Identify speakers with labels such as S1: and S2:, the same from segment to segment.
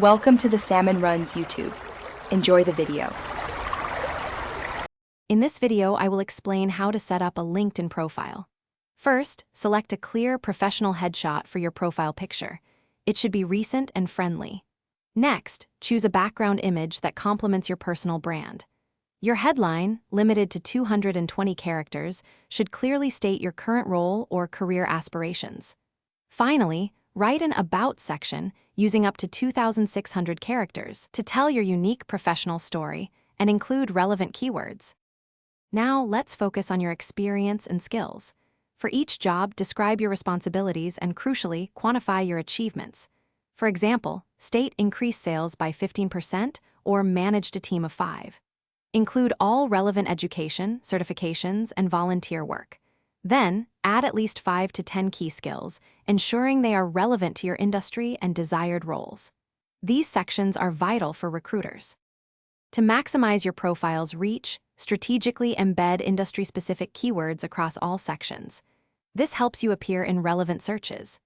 S1: Welcome to the Salmon Runs YouTube. Enjoy the video.
S2: In this video, I will explain how to set up a LinkedIn profile. First, select a clear, professional headshot for your profile picture. It should be recent and friendly. Next, choose a background image that complements your personal brand. Your headline, limited to 220 characters, should clearly state your current role or career aspirations. Finally, write an About section using up to 2,600 characters to tell your unique professional story and include relevant keywords. Now, let's focus on your experience and skills. For each job, describe your responsibilities and, crucially, quantify your achievements. For example, state increased sales by 15% or managed a team of 5. Include all relevant education, certifications, and volunteer work. Then, add at least 5 to 10 key skills, ensuring they are relevant to your industry and desired roles. These sections are vital for recruiters. To maximize your profile's reach, strategically embed industry-specific keywords across all sections. This helps you appear in relevant searches.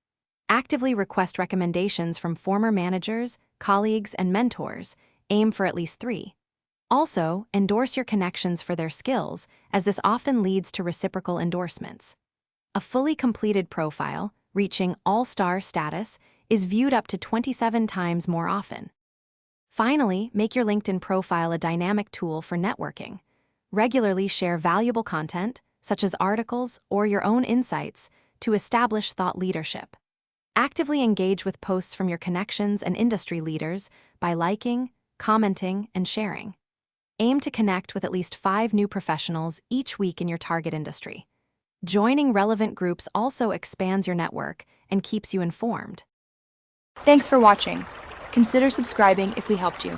S2: Actively request recommendations from former managers, colleagues, and mentors. Aim for at least 3. Also, endorse your connections for their skills, as this often leads to reciprocal endorsements. A fully completed profile, reaching all-star status, is viewed up to 27 times more often. Finally, make your LinkedIn profile a dynamic tool for networking. Regularly share valuable content, such as articles or your own insights, to establish thought leadership. Actively engage with posts from your connections and industry leaders by liking, commenting, and sharing. Aim to connect with at least 5 new professionals each week in your target industry. Joining relevant groups also expands your network and keeps you informed.
S1: Thanks for watching. Consider subscribing if we helped you.